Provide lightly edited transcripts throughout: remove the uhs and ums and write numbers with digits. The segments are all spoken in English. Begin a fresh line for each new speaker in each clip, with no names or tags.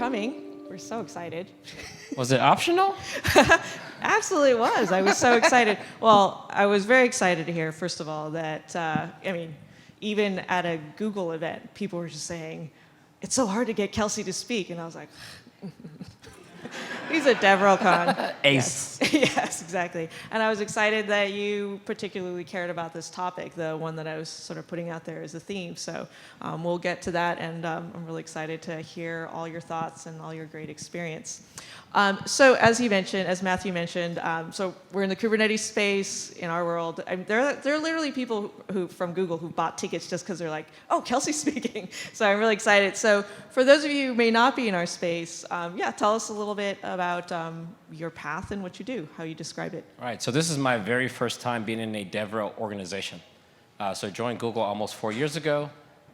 coming. We're so excited.
Was it optional?
Absolutely was. I was so excited. Well, I was very excited to hear, first of all, that, even at a Google event, people were just saying, it's so hard to get Kelsey to speak. And I was like, he's a DevRelCon.
Ace.
Yes. Yes, exactly. And I was excited that you particularly cared about this topic, the one that I was sort of putting out there as a theme. So we'll get to that, and I'm really excited to hear all your thoughts and all your great experience. So as Matthew mentioned, so we're in the Kubernetes space in our world. There are literally people who from Google who bought tickets just because they're like, oh, Kelsey's speaking. So I'm really excited. So for those of you who may not be in our space, tell us a little bit about your path and what you do, how you describe it.
All right, so this is my very first time being in a DevRel organization. So I joined Google almost 4 years ago,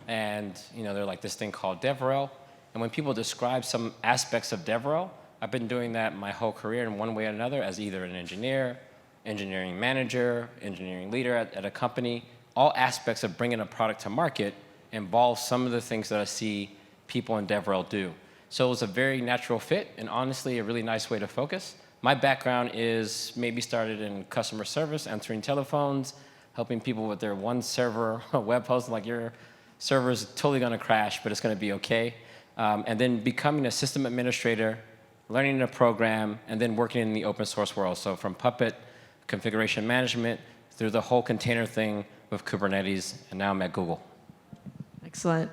and they're like this thing called DevRel. And when people describe some aspects of DevRel, I've been doing that my whole career in one way or another as either an engineer, engineering manager, engineering leader at a company. All aspects of bringing a product to market involve some of the things that I see people in DevRel do. So it was a very natural fit and honestly a really nice way to focus. My background is maybe started in customer service, answering telephones, helping people with their one server web host, like your server is totally gonna crash, but it's gonna be okay. And then becoming a system administrator, learning the program, and then working in the open source world. So from Puppet, configuration management, through the whole container thing with Kubernetes, and now I'm at Google.
Excellent.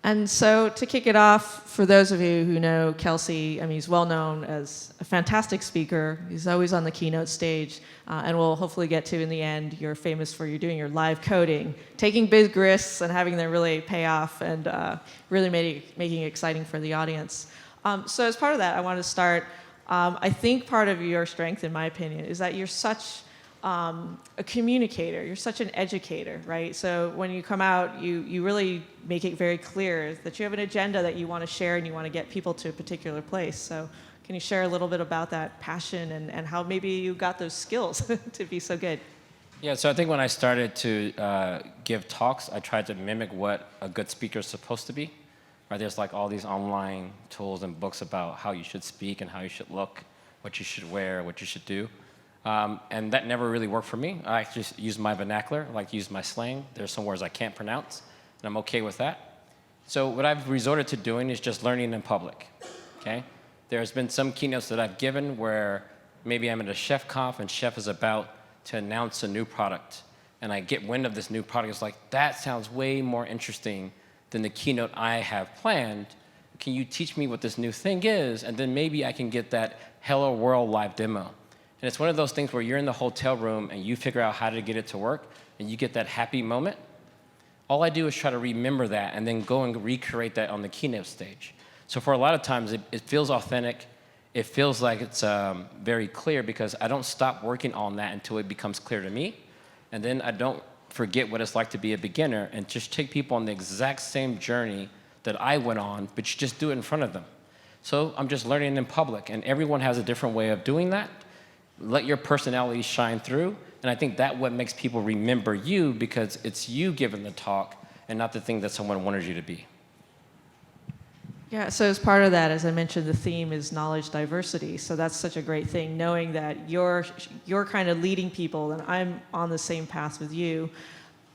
And so to kick it off, for those of you who know Kelsey, he's well known as a fantastic speaker. He's always on the keynote stage, and we'll hopefully get to in the end, you're famous for doing your live coding, taking big risks and having them really pay off, and really making it exciting for the audience. So as part of that, I want to start, I think part of your strength, in my opinion, is that you're such a communicator, you're such an educator, right? So when you come out, you really make it very clear that you have an agenda that you want to share and you want to get people to a particular place. So can you share a little bit about that passion and how maybe you got those skills to be so good?
Yeah, so I think when I started to give talks, I tried to mimic what a good speaker is supposed to be. Right, there's like all these online tools and books about how you should speak and how you should look, what you should wear, what you should do. And that never really worked for me. I just use my vernacular, like use my slang. There's some words I can't pronounce, and I'm okay with that. So what I've resorted to doing is just learning in public, okay? There's been some keynotes that I've given where maybe I'm at a chef conf and chef is about to announce a new product. And I get wind of this new product. It's like, that sounds way more interesting than the keynote I have planned. Can you teach me what this new thing is? And then maybe I can get that Hello World live demo. And it's one of those things where you're in the hotel room and you figure out how to get it to work and you get that happy moment. All I do is try to remember that and then go and recreate that on the keynote stage. So for a lot of times, it feels authentic. It feels like it's very clear because I don't stop working on that until it becomes clear to me. And then I don't forget what it's like to be a beginner and just take people on the exact same journey that I went on, but you just do it in front of them. So I'm just learning in public, and everyone has a different way of doing that. Let your personality shine through, and I think that's what makes people remember you because it's you giving the talk and not the thing that someone wanted you to be.
Yeah, so as part of that, as I mentioned, the theme is knowledge diversity. So that's such a great thing, knowing that you're kind of leading people, and I'm on the same path with you.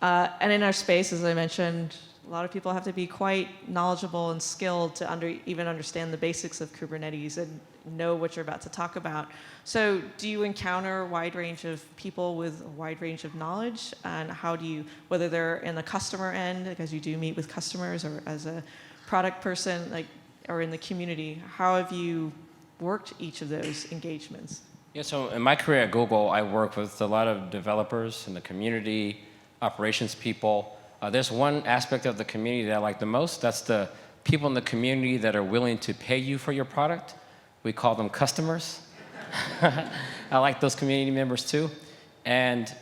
And in our space, as I mentioned, a lot of people have to be quite knowledgeable and skilled to even understand the basics of Kubernetes and know what you're about to talk about. So do you encounter a wide range of people with a wide range of knowledge? And how do you, whether they're in the customer end, because you do meet with customers, or as a product person, or in the community, how have you worked each of those engagements?
Yeah, so in my career at Google, I work with a lot of developers in the community, operations people. There's one aspect of the community that I like the most. That's the people in the community that are willing to pay you for your product. We call them customers. I like those community members too. And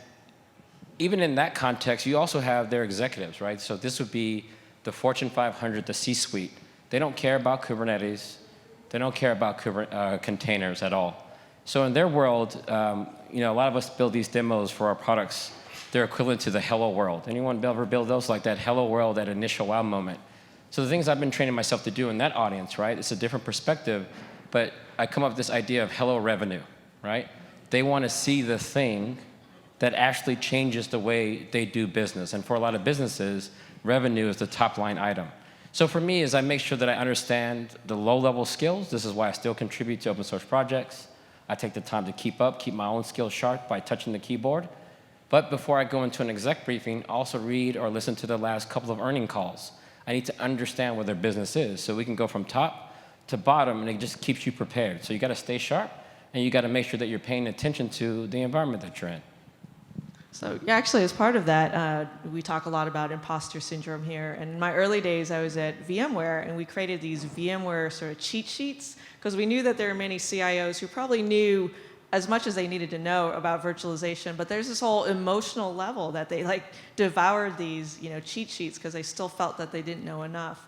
even in that context, you also have their executives, right? So this would be the Fortune 500, the C-suite. They don't care about Kubernetes. They don't care about containers at all. So in their world, a lot of us build these demos for our products. They're equivalent to the hello world. Anyone ever build those, like that hello world, that initial wow moment? So the things I've been training myself to do in that audience, right, it's a different perspective, but I come up with this idea of hello revenue, right? They want to see the thing that actually changes the way they do business. And for a lot of businesses, revenue is the top line item. So for me, is I make sure that I understand the low-level skills. This is why I still contribute to open source projects. I take the time to keep my own skills sharp by touching the keyboard. But before I go into an exec briefing, also read or listen to the last couple of earning calls. I need to understand where their business is so we can go from top to bottom, and it just keeps you prepared. So you got to stay sharp, and you got to make sure that you're paying attention to the environment that you're in.
So yeah, actually, as part of that, we talk a lot about imposter syndrome here. And in my early days, I was at VMware, and we created these VMware sort of cheat sheets, because we knew that there are many CIOs who probably knew as much as they needed to know about virtualization, but there's this whole emotional level that they like devoured these, cheat sheets because they still felt that they didn't know enough.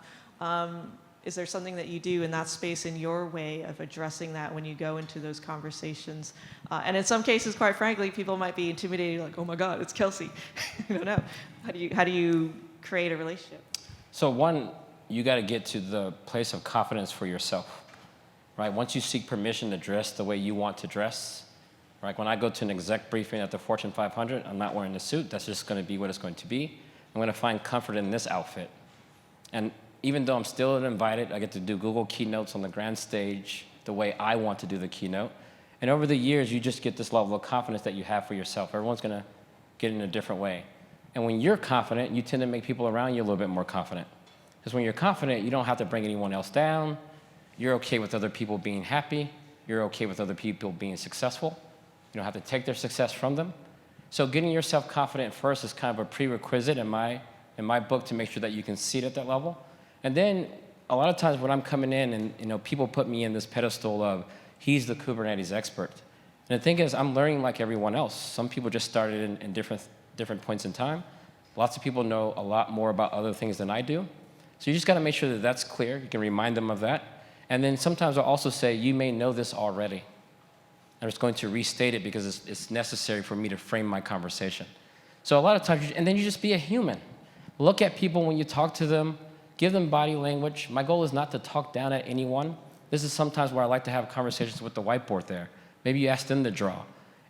Is there something that you do in that space in your way of addressing that when you go into those conversations? And in some cases, quite frankly, people might be intimidated, like, oh my God, it's Kelsey. I don't know. How do you create a relationship?
So one, you got to get to the place of confidence for yourself. Right? Once you seek permission to dress the way you want to dress, right? When I go to an exec briefing at the Fortune 500, I'm not wearing a suit. That's just going to be what it's going to be. I'm going to find comfort in this outfit. And even though I'm still invited, I get to do Google keynotes on the grand stage the way I want to do the keynote. And over the years, you just get this level of confidence that you have for yourself. Everyone's going to get in a different way. And when you're confident, you tend to make people around you a little bit more confident. Because when you're confident, you don't have to bring anyone else down. You're okay with other people being happy. You're okay with other people being successful. You don't have to take their success from them. So getting yourself confident first is kind of a prerequisite in my book to make sure that you can see it at that level. And then a lot of times when I'm coming in and people put me in this pedestal of he's the Kubernetes expert. And the thing is, I'm learning like everyone else. Some people just started in different points in time. Lots of people know a lot more about other things than I do. So you just got to make sure that that's clear. You can remind them of that. And then sometimes I'll also say, you may know this already. I'm just going to restate it because it's necessary for me to frame my conversation. So a lot of times, and then you just be a human. Look at people when you talk to them, give them body language. My goal is not to talk down at anyone. This is sometimes where I like to have conversations with the whiteboard there. Maybe you ask them to draw.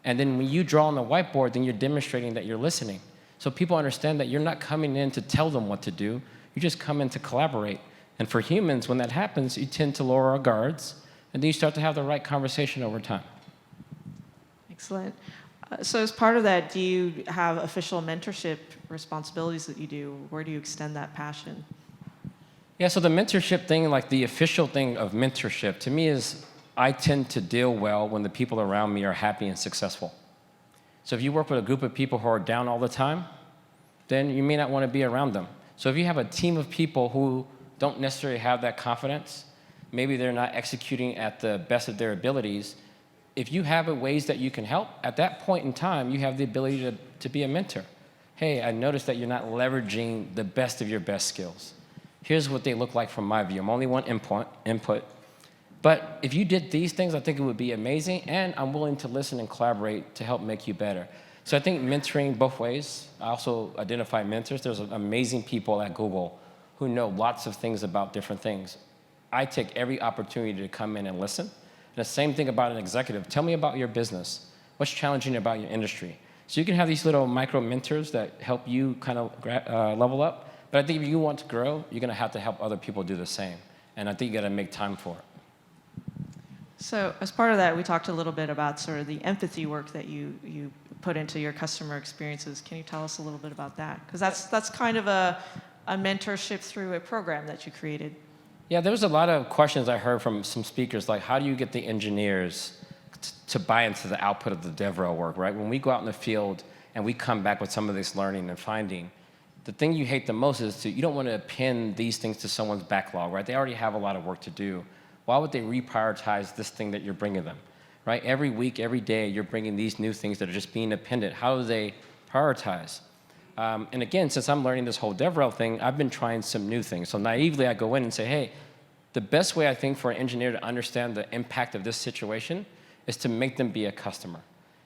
And then when you draw on the whiteboard, then you're demonstrating that you're listening. So people understand that you're not coming in to tell them what to do. You just come in to collaborate. And for humans, when that happens, you tend to lower our guards, and then you start to have the right conversation over time.
Excellent. So as part of that, do you have official mentorship responsibilities that you do? Where do you extend that passion?
Yeah, so the mentorship thing, like the official thing of mentorship, to me is I tend to deal well when the people around me are happy and successful. So if you work with a group of people who are down all the time, then you may not want to be around them. So if you have a team of people who don't necessarily have that confidence, maybe they're not executing at the best of their abilities, if you have ways that you can help, at that point in time, you have the ability to be a mentor. Hey, I noticed that you're not leveraging the best of your best skills. Here's what they look like from my view. I'm only one input. But if you did these things, I think it would be amazing, and I'm willing to listen and collaborate to help make you better. So I think mentoring both ways. I also identify mentors. There's amazing people at Google who know lots of things about different things. I take every opportunity to come in and listen. And the same thing about an executive. Tell me about your business. What's challenging about your industry? So you can have these little micro mentors that help you kind of level up. But I think if you want to grow, you're going to have to help other people do the same. And I think you got to make time for it.
So as part of that, we talked a little bit about sort of the empathy work that you put into your customer experiences. Can you tell us a little bit about that? Because that's kind of a mentorship through a program that you created.
Yeah, there was a lot of questions I heard from some speakers, like how do you get the engineers to buy into the output of the DevRel work, right? When we go out in the field and we come back with some of this learning and finding, the thing you hate the most is you don't want to pin these things to someone's backlog, right? They already have a lot of work to do. Why would they reprioritize this thing that you're bringing them, right? Every week, every day, you're bringing these new things that are just being appended. How do they prioritize? And again, since I'm learning this whole DevRel thing, I've been trying some new things. So naively, I go in and say, hey, the best way I think for an engineer to understand the impact of this situation is to make them be a customer.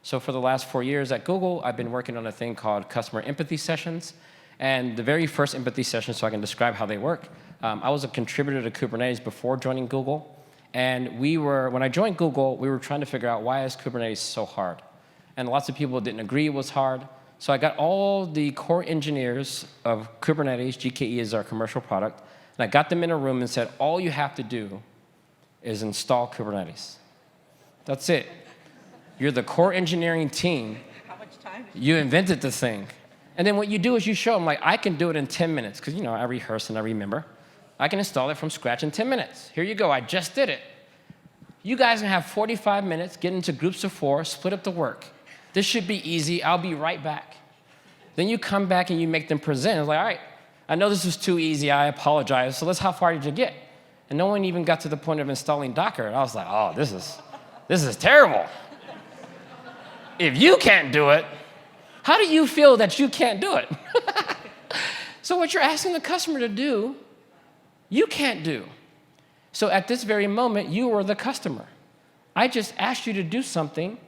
So for the last 4 years at Google, I've been working on a thing called customer empathy sessions. And the very first empathy session, so I can describe how they work, I was a contributor to Kubernetes before joining Google. And when I joined Google, we were trying to figure out why is Kubernetes so hard. And lots of people didn't agree it was hard. So I got all the core engineers of Kubernetes, GKE is our commercial product, and I got them in a room and said, all you have to do is install Kubernetes. That's it. You're the core engineering team.
How much time?
You invented the thing. And then what you do is you show them, like, I can do it in 10 minutes, because, I rehearse and I remember. I can install it from scratch in 10 minutes. Here you go, I just did it. You guys can have 45 minutes, get into groups of 4, split up the work. This should be easy, I'll be right back. Then you come back and you make them present. It's like, all right, I know this was too easy, I apologize, so how far did you get? And no one even got to the point of installing Docker. And I was like, oh, this is terrible. If you can't do it, how do you feel that you can't do it? So what you're asking the customer to do, you can't do. So at this very moment, you were the customer. I just asked you to do something,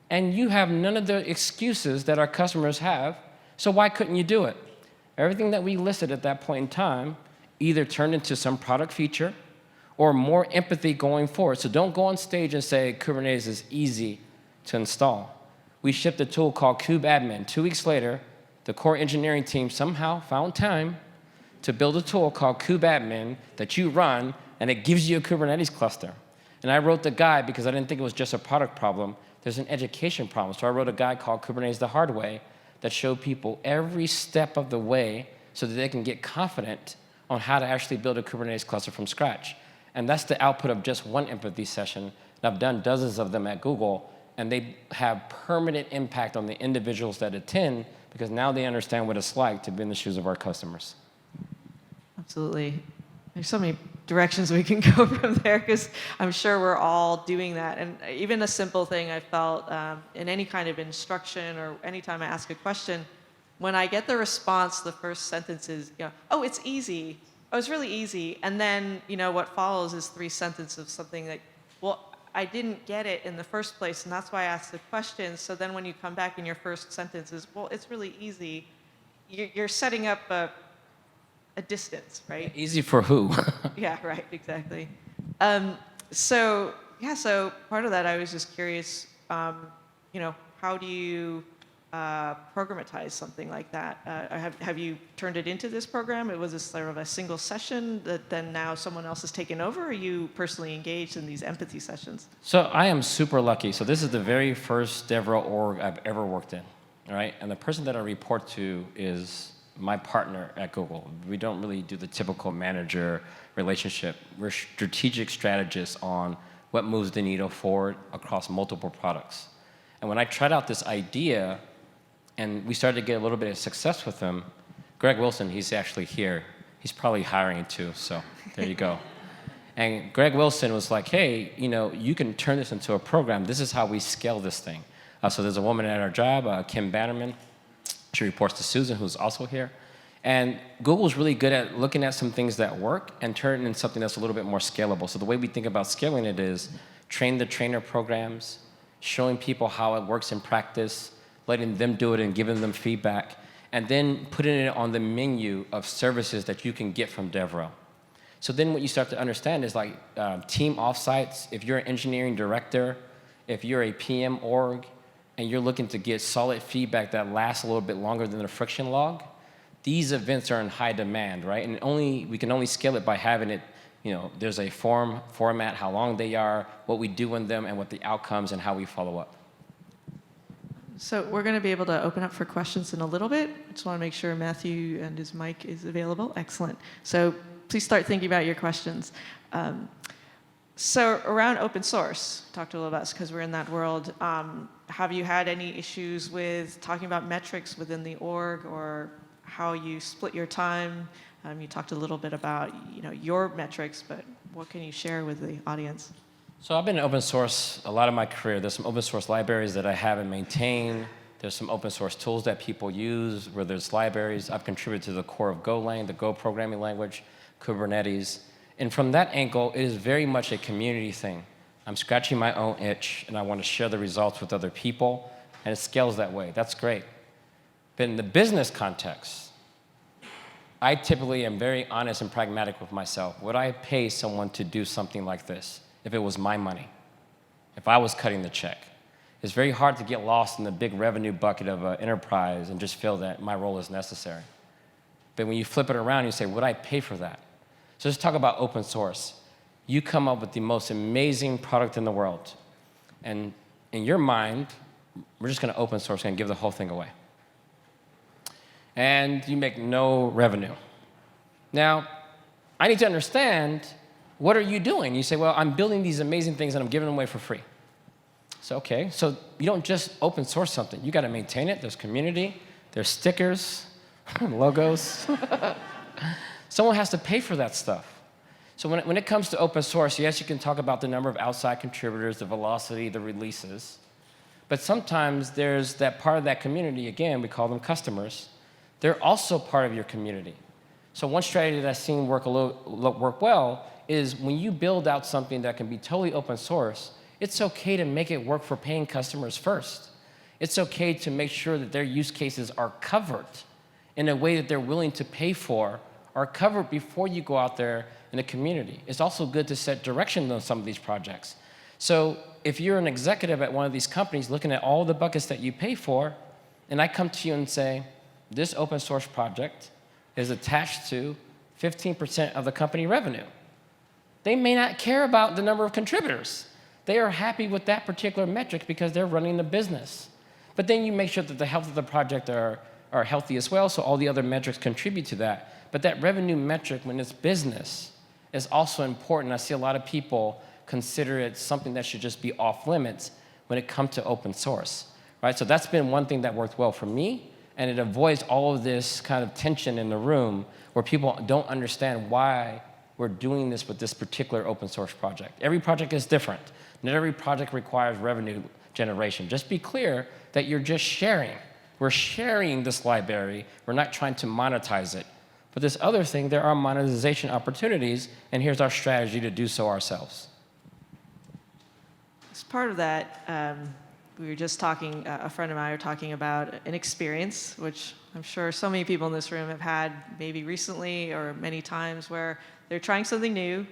and you have none of the excuses that our customers have, so why couldn't you do it? Everything that we listed at that point in time either turned into some product feature or more empathy going forward. So don't go on stage and say Kubernetes is easy to install. We shipped a tool called kubeadmin. 2 weeks later, the core engineering team somehow found time to build a tool called kubeadmin that you run, and it gives you a Kubernetes cluster. And I wrote the guide because I didn't think it was just a product problem. There's an education problem. So I wrote a guide called Kubernetes the Hard Way that showed people every step of the way so that they can get confident on how to actually build a Kubernetes cluster from scratch. And that's the output of just one empathy session. And I've done dozens of them at Google, and they have permanent impact on the individuals that attend because now they understand what it's like to be in the shoes of our customers.
Absolutely. There's so many directions we can go from there because I'm sure we're all doing that. And even a simple thing I felt in any kind of instruction or anytime I ask a question, when I get the response, the first sentence is, oh, it's easy. Oh, it's really easy. And then, what follows is 3 sentences of something like, well, I didn't get it in the first place, and that's why I asked the question. So then when you come back in your first sentence is, well, it's really easy. You're setting up a distance, right?
Easy for who?
Yeah, right, exactly. So part of that, I was just curious, how do you programatize something like that? Have you turned it into this program? It was sort of a single session that then now someone else has taken over, or are you personally engaged in these empathy sessions?
So I am super lucky. So this is the very first DevRel org I've ever worked in, all right? And the person that I report to is my partner at Google. We don't really do the typical manager relationship. We're strategic strategists on what moves the needle forward across multiple products. And when I tried out this idea, and we started to get a little bit of success with him, Greg Wilson, he's actually here. He's probably hiring too, so there you go. And Greg Wilson was like, hey, you can turn this into a program. This is how we scale this thing. So there's a woman at our job, Kim Bannerman. She reports to Susan, who's also here. And Google's really good at looking at some things that work and turning it into something that's a little bit more scalable. So the way we think about scaling it is train the trainer programs, showing people how it works in practice, letting them do it and giving them feedback, and then putting it on the menu of services that you can get from DevRel. So then what you start to understand is like team offsites. If you're an engineering director, if you're a PM org, and you're looking to get solid feedback that lasts a little bit longer than the friction log, these events are in high demand, right? And we can only scale it by having it, there's a format, how long they are, what we do in them, and what the outcomes and how we follow up.
So we're going to be able to open up for questions in a little bit. I just want to make sure Matthew and his mic is available. Excellent. So please start thinking about your questions. So around open source, talk to a little about us because we're in that world. Have you had any issues with talking about metrics within the org or how you split your time? You talked a little bit about your metrics, but what can you share with the audience?
So I've been in open source a lot of my career. There's some open source libraries that I have and maintain. There's some open source tools that people use where there's libraries. I've contributed to the core of Golang, the Go programming language, Kubernetes. And from that angle, it is very much a community thing. I'm scratching my own itch, and I want to share the results with other people, and it scales that way. That's great. But in the business context, I typically am very honest and pragmatic with myself. Would I pay someone to do something like this if it was my money, if I was cutting the check? It's very hard to get lost in the big revenue bucket of an enterprise and just feel that my role is necessary. But when you flip it around, you say, would I pay for that? So let's talk about open source. You come up with the most amazing product in the world. And in your mind, we're just going to open source and give the whole thing away. And you make no revenue. Now, I need to understand, what are you doing? You say, well, I'm building these amazing things and I'm giving them away for free. So, okay, so you don't just open source something. You got to maintain it. There's community. There's stickers, logos. Someone has to pay for that stuff. So when it comes to open source, yes, you can talk about the number of outside contributors, the velocity, the releases. But sometimes there's that part of that community, again, we call them customers. They're also part of your community. So one strategy that I've seen work well is when you build out something that can be totally open source, it's okay to make it work for paying customers first. It's okay to make sure that their use cases are covered in a way that they're willing to pay for, are covered before you go out there in the community. It's also good to set direction on some of these projects. So if you're an executive at one of these companies looking at all the buckets that you pay for, and I come to you and say, this open source project is attached to 15% of the company revenue. They may not care about the number of contributors. They are happy with that particular metric because they're running the business. But then you make sure that the health of the project are healthy as well, so all the other metrics contribute to that. But that revenue metric, when it's business, is also important. I see a lot of people consider it something that should just be off limits when it comes to open source, right? So that's been one thing that worked well for me, and it avoids all of this kind of tension in the room where people don't understand why we're doing this with this particular open source project. Every project is different. Not every project requires revenue generation. Just be clear that you're just sharing. We're sharing this library. We're not trying to monetize it. But this other thing, there are monetization opportunities, and here's our strategy to do so ourselves.
As part of that, we were just talking, a friend of mine were talking about an experience, which I'm sure so many people in this room have had maybe recently or many times, where they're trying something new.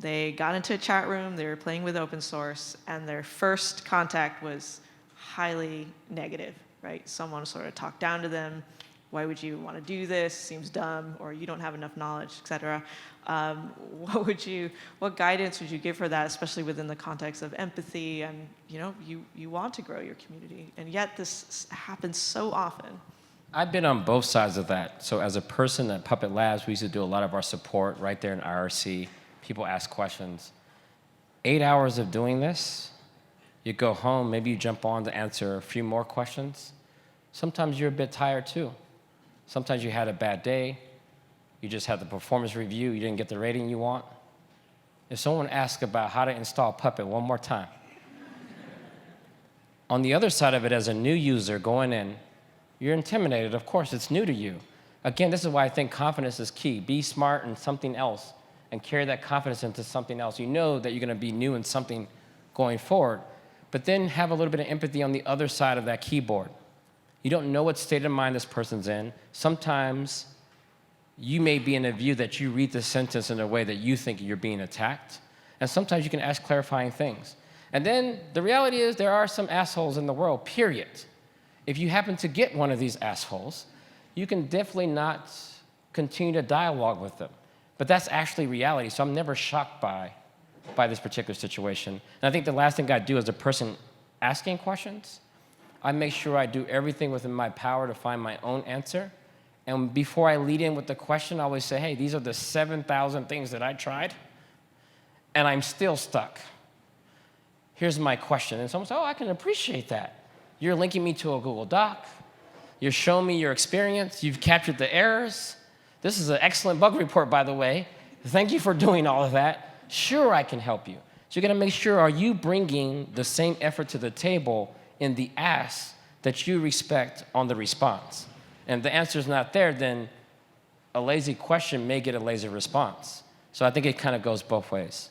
They got into a chat room, they were playing with open source, and their first contact was highly negative, right? Someone sort of talked down to them. Why would you want to do this? Seems dumb, or you don't have enough knowledge, et cetera. What guidance would you give for that, especially within the context of empathy and, you want to grow your community, and yet this happens so often?
I've been on both sides of that. So as a person at Puppet Labs, we used to do a lot of our support right there in IRC. People ask questions. 8 hours of doing this, you go home, maybe you jump on to answer a few more questions. Sometimes you're a bit tired too. Sometimes you had a bad day. You just had the performance review. You didn't get the rating you want. If someone asks about how to install Puppet one more time, on the other side of it, as a new user going in, you're intimidated. Of course, it's new to you. Again, this is why I think confidence is key. Be smart in something else and carry that confidence into something else. You know that you're going to be new in something going forward, but then have a little bit of empathy on the other side of that keyboard. You don't know what state of mind this person's in. Sometimes you may be in a view that you read the sentence in a way that you think you're being attacked, and sometimes you can ask clarifying things. And then the reality is there are some assholes in the world, period. If you happen to get one of these assholes, you can definitely not continue to dialogue with them. But that's actually reality, so I'm never shocked by this particular situation. And I think the last thing I do as a person asking questions, I make sure I do everything within my power to find my own answer. And before I lead in with the question, I always say, hey, these are the 7,000 things that I tried, and I'm still stuck. Here's my question. And someone says, oh, I can appreciate that. You're linking me to a Google Doc. You're showing me your experience. You've captured the errors. This is an excellent bug report, by the way. Thank you for doing all of that. Sure, I can help you. So you're going to make sure, are you bringing the same effort to the table in the ask that you respect on the response? And if the answer is not there, then a lazy question may get a lazy response. So I think it kind of goes both ways.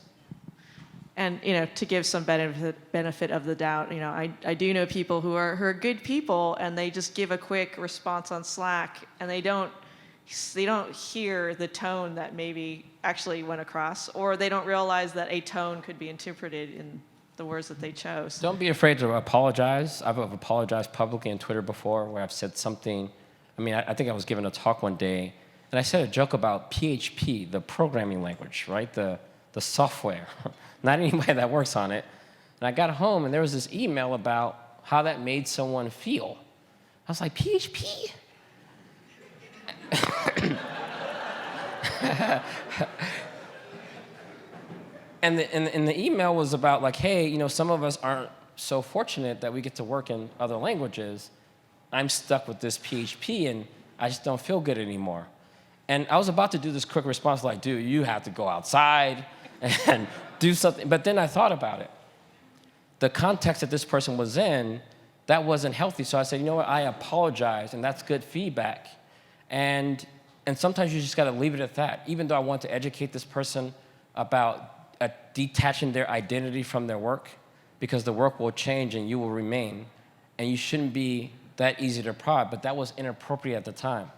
And to give some benefit of the doubt, I do know people who are good people, and they just give a quick response on Slack, and they don't they don't hear the tone that maybe actually went across, or they don't realize that a tone could be interpreted in the words that they chose.
Don't be afraid to apologize. I've apologized publicly on Twitter before where I've said something. I mean, I think I was giving a talk one day, and I said a joke about PHP, the programming language, right? The software, not anybody that works on it. And I got home, and there was this email about how that made someone feel. I was like, PHP? And the email was about like, hey, you know, some of us aren't so fortunate that we get to work in other languages. I'm stuck with this PHP, and I just don't feel good anymore. And I was about to do this quick response like, dude, you have to go outside and do something. But then I thought about it. The context that this person was in, that wasn't healthy. So I said, you know what, I apologize, and that's good feedback. And sometimes you just got to leave it at that. Even though I want to educate this person about detaching their identity from their work, because the work will change and you will remain. And you shouldn't be that easy to prod, but that was inappropriate at the time.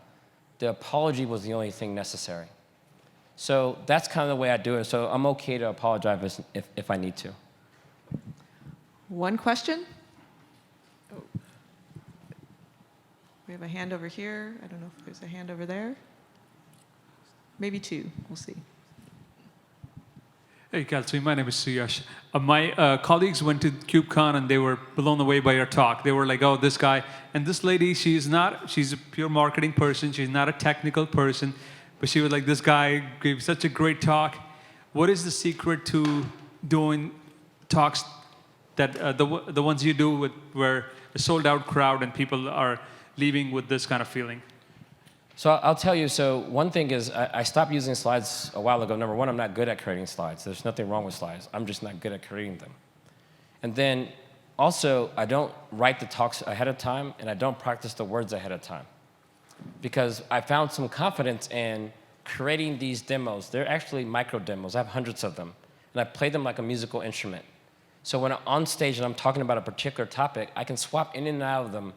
The apology was the only thing necessary. So that's kind of the way I do it. So I'm okay to apologize if I need to.
One question? Oh. We have a hand over here. I don't know if there's a hand over there. Maybe two. We'll see.
Hey, Kelsey, my name is Suyash. My colleagues went to KubeCon and they were blown away by your talk. They were like, oh, this guy. And this lady, she's a pure marketing person. She's not a technical person. But she was like, this guy gave such a great talk. What is the secret to doing talks that the ones you do with where a sold out crowd and people are leaving with this kind of feeling?
So I'll tell you, so one thing is I stopped using slides a while ago. Number one, I'm not good at creating slides. There's nothing wrong with slides. I'm just not good at creating them. And then also, I don't write the talks ahead of time, and I don't practice the words ahead of time. Because I found some confidence in creating these demos. They're actually micro demos. I have hundreds of them. And I play them like a musical instrument. So when I'm on stage and I'm talking about a particular topic, I can swap in and out of them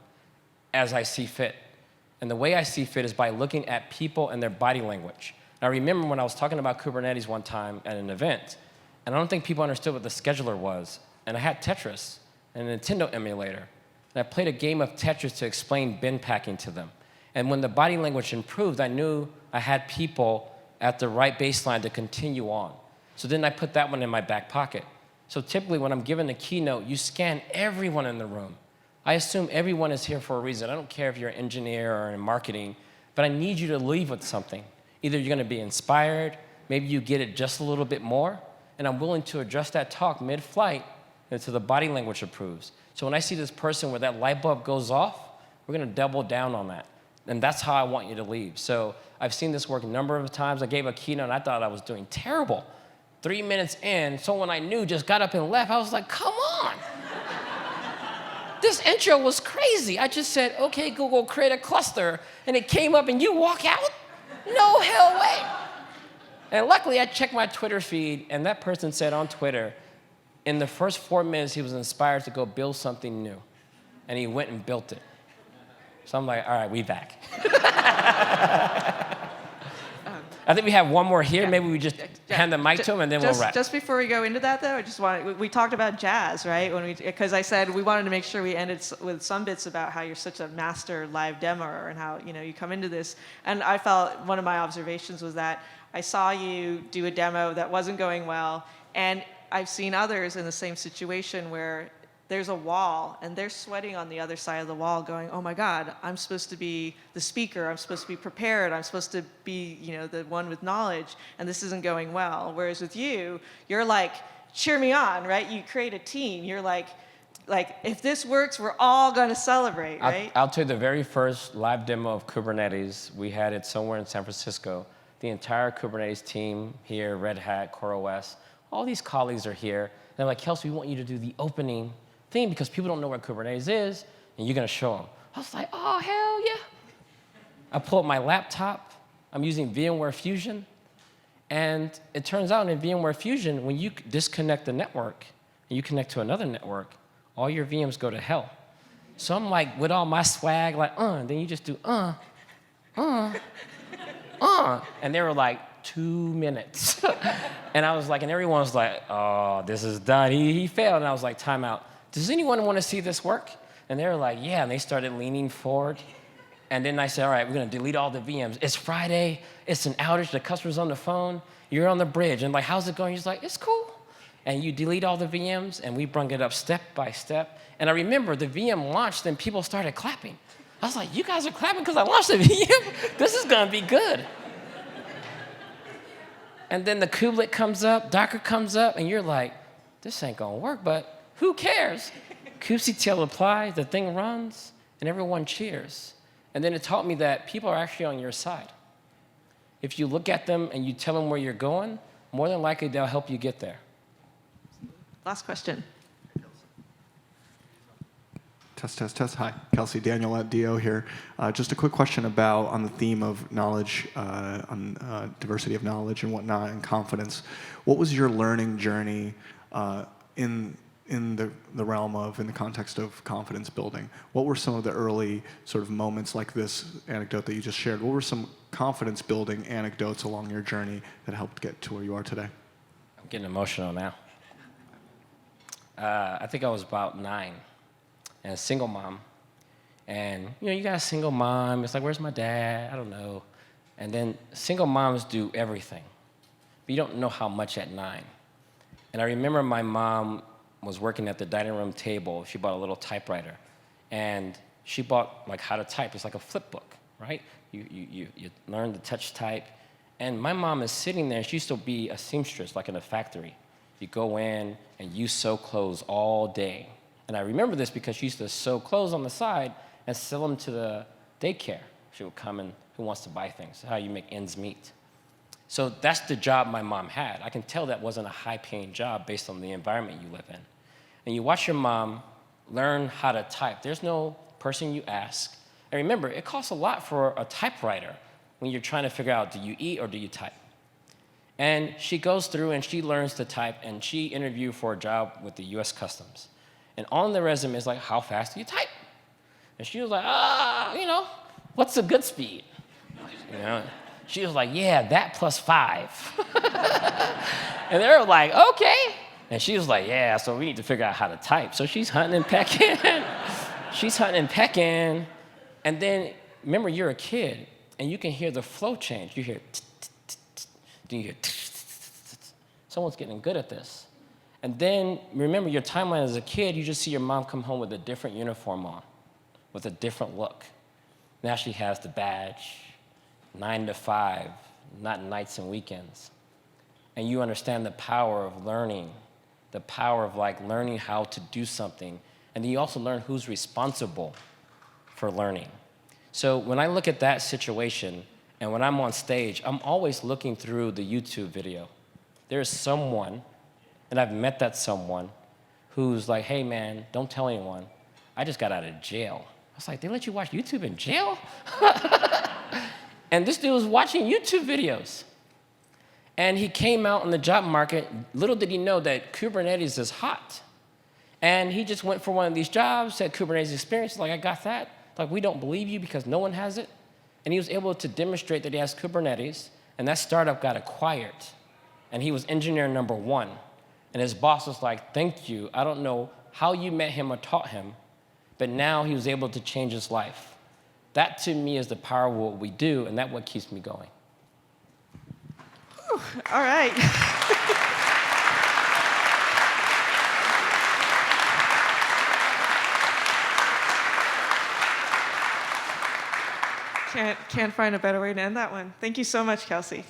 as I see fit. And the way I see fit is by looking at people and their body language. Now, I remember when I was talking about Kubernetes one time at an event, and I don't think people understood what the scheduler was. And I had Tetris and a Nintendo emulator. And I played a game of Tetris to explain bin packing to them. And when the body language improved, I knew I had people at the right baseline to continue on. So then I put that one in my back pocket. So typically when I'm giving a keynote, you scan everyone in the room. I assume everyone is here for a reason. I don't care if you're an engineer or in marketing, but I need you to leave with something. Either you're going to be inspired, maybe you get it just a little bit more, and I'm willing to adjust that talk mid-flight until the body language improves. So when I see this person where that light bulb goes off, we're going to double down on that. And that's how I want you to leave. So I've seen this work a number of times. I gave a keynote, and I thought I was doing terrible. 3 minutes in, someone I knew just got up and left. I was like, come on. This intro was crazy. I just said, okay, Google, create a cluster, and it came up and you walk out? No hell way. And luckily, I checked my Twitter feed, and that person said on Twitter, in the first 4 minutes, he was inspired to go build something new. And he went and built it. So I'm like, all right, we back. I think we have one more here. Yeah. Maybe we just hand the mic to him and then we'll wrap.
Just before we go into that, though, I just want we talked about jazz, right? Because I said we wanted to make sure we ended with some bits about how you're such a master live demoer and how you come into this. And I felt one of my observations was that I saw you do a demo that wasn't going well, and I've seen others in the same situation where there's a wall, and they're sweating on the other side of the wall going, oh my God, I'm supposed to be the speaker, I'm supposed to be prepared, I'm supposed to be the one with knowledge, and this isn't going well. Whereas with you, you're like, cheer me on, right? You create a team. You're like if this works, we're all gonna celebrate, right?
I'll tell you the very first live demo of Kubernetes, we had it somewhere in San Francisco. The entire Kubernetes team here, Red Hat, CoreOS, all these colleagues are here. They're like, Kelsey, we want you to do the opening thing because people don't know what Kubernetes is, and you're gonna show them. I was like, oh, hell yeah. I pull up my laptop. I'm using VMware Fusion. And it turns out in VMware Fusion, when you disconnect the network and you connect to another network, all your VMs go to hell. So I'm like, with all my swag, like, then you just do, And they were like, 2 minutes. And I was like, and everyone was like, oh, this is done. He failed. And I was like, time out. Does anyone want to see this work? And they were like, yeah. And they started leaning forward. And then I said, all right, we're going to delete all the VMs. It's Friday. It's an outage. The customer's on the phone. You're on the bridge. And like, how's it going? He's like, it's cool. And you delete all the VMs, and we brung it up step by step. And I remember the VM launched, and people started clapping. I was like, you guys are clapping because I launched the VM? This is going to be good. And then the kubelet comes up, Docker comes up, and you're like, this ain't going to work, but who cares? kubectl applies, the thing runs, and everyone cheers. And then it taught me that people are actually on your side. If you look at them and you tell them where you're going, more than likely they'll help you get there.
Last question.
Test, test, test. Hi, Kelsey, Daniel at DO here. Just a quick question on the theme of knowledge, on diversity of knowledge and whatnot, and confidence. What was your learning journey in the realm of, in the context of confidence building? What were some of the early sort of moments like this anecdote that you just shared? What were some confidence building anecdotes along your journey that helped get to where you are today?
I'm getting emotional now. I think I was about 9. And a single mom. And you got a single mom, it's like, where's my dad? I don't know. And then single moms do everything. But you don't know how much at 9. And I remember my mom was working at the dining room table. She bought a little typewriter. And she bought like how to type. It's like a flip book, right? You learn to touch type. And my mom is sitting there. She used to be a seamstress, like in a factory. You go in and you sew clothes all day. And I remember this because she used to sew clothes on the side and sell them to the daycare. She would come and, who wants to buy things? How you make ends meet. So that's the job my mom had. I can tell that wasn't a high-paying job based on the environment you live in. And you watch your mom learn how to type. There's no person you ask. And remember, it costs a lot for a typewriter when you're trying to figure out, do you eat or do you type? And she goes through and she learns to type, and she interviewed for a job with the US Customs. And on the resume is like, how fast do you type? And she was like, what's a good speed? She was like, yeah, that plus 5. And they were like, okay. And she was like, yeah, so we need to figure out how to type. So she's hunting and pecking. She's hunting and pecking. And then, remember, you're a kid, and you can hear the flow change. You hear, then you hear, someone's getting good at this. And then, remember, your timeline as a kid, you just see your mom come home with a different uniform on, with a different look. Now she has the badge, 9 to 5, not nights and weekends. And you understand the power of learning, the power of learning how to do something. And then you also learn who's responsible for learning. So when I look at that situation, and when I'm on stage, I'm always looking through the YouTube video. There's someone, and I've met that someone, who's like, hey man, don't tell anyone. I just got out of jail. I was like, they let you watch YouTube in jail? And this dude was watching YouTube videos. And he came out in the job market. Little did he know that Kubernetes is hot. And he just went for one of these jobs, said Kubernetes experience, like, I got that. Like, we don't believe you because no one has it. And he was able to demonstrate that he has Kubernetes, and that startup got acquired. And he was engineer number 1. And his boss was like, thank you. I don't know how you met him or taught him, but now he was able to change his life. That, to me, is the power of what we do, and that's what keeps me going.
Whew, all right. Can't find a better way to end that one. Thank you so much, Kelsey.